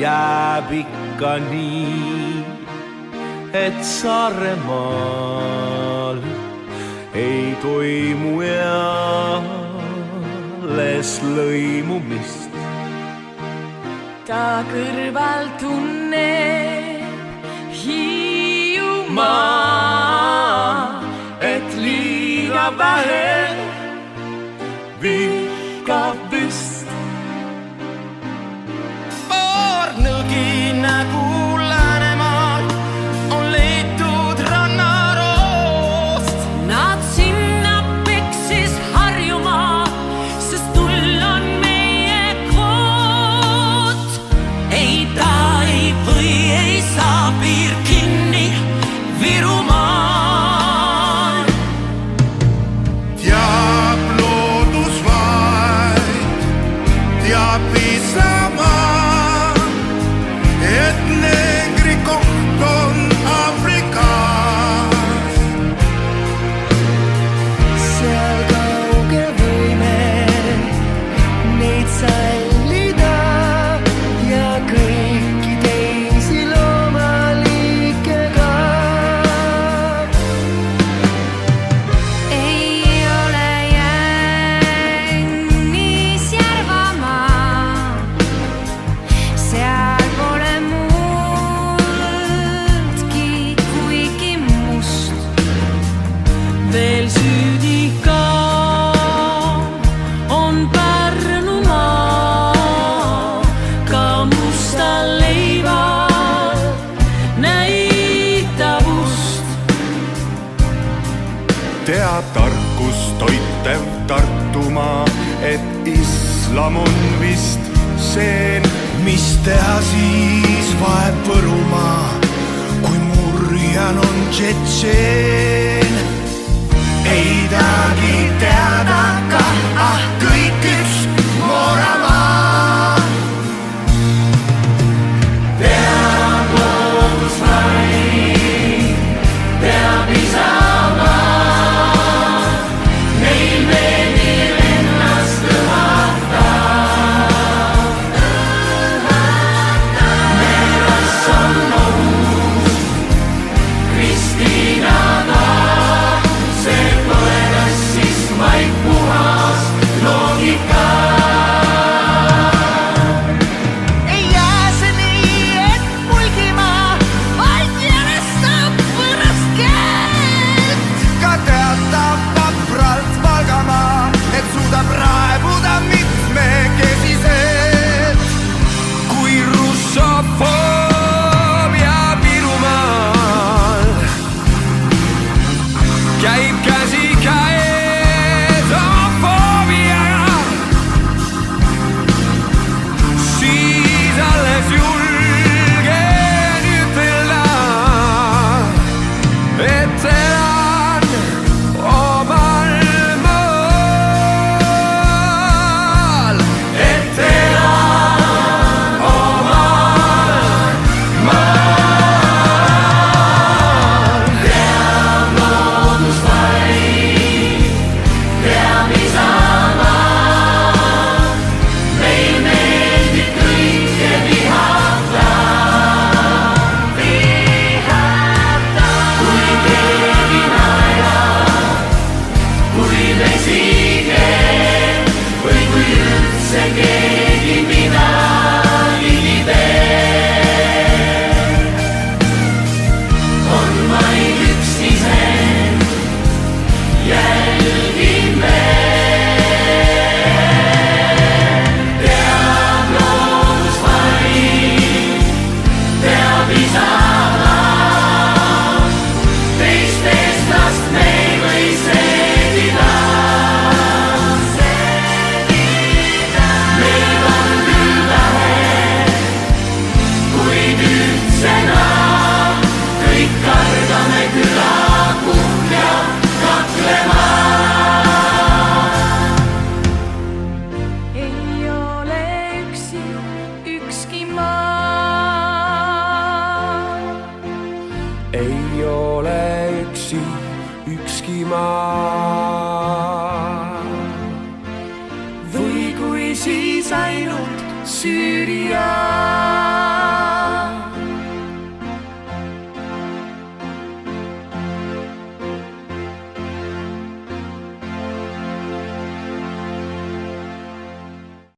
jääb ikka nii, et Saaremaal ei toimu alles lõimumist. Ta kõrval tunneb Hiiumaa, et liiga vähe vihkab vist. Paar nõgi nägu Läänemaalt on leitud rannaroost. Nad sinna peksis Harjumaa, sest tull on meie kvoot. Ei ta ei või, ei saa piir kinni Virumaal. Teab loodus vaid, teab Isamaa, et neegri koht on Aafrikas. Seal kaugel võime neid sallida ja kõiki teisi loomaliike ka. Ei ole jännis Järvamaa, seal pole muldki kuigi must. Veel süüdi ka on Pärnumaa, ka musta leival näitavust. Teab tarkust toitev Tartumaa, et islam on vist seen. Mis teha siis vaeb Võrumaa, kui murjan on tšetšeen? Ei tahagi teada ka, kõik üks Mooramaa. Teab loodus vaid, teab Isamaa, neil meeldib ennast õhata. Meres on ohus Kristinaga, see pole rassism, vaid puhas loogika. Ei jää see nii, et mulgimaa vaid järjestab võõrast keelt. Ka teatab vapralt Valgamaa, et suudab raevuda mitmekesiselt. Kui russofoobia Virumaal käib käsikäes homofoobiaga, siis alles julgen ütelda, et elan omal maal. Et elan omal maal. Teab loodus vaid, teab Isamaa, meil meeldib kõike vihata. Kui keegi naerab, kui vesige või kui üldse keegi midagi teeb, on vaid üks isend, jälgime. Teab loodus vaid, teab Isamaa, teistest last me ei või seedida. Meid on küll vähe, kuid ühtsena kõik kardame külakuhja kaklema. Ei ole üksi ükski maa. Ei ole üksi ükski maa. Või kui siis ainult Süüria.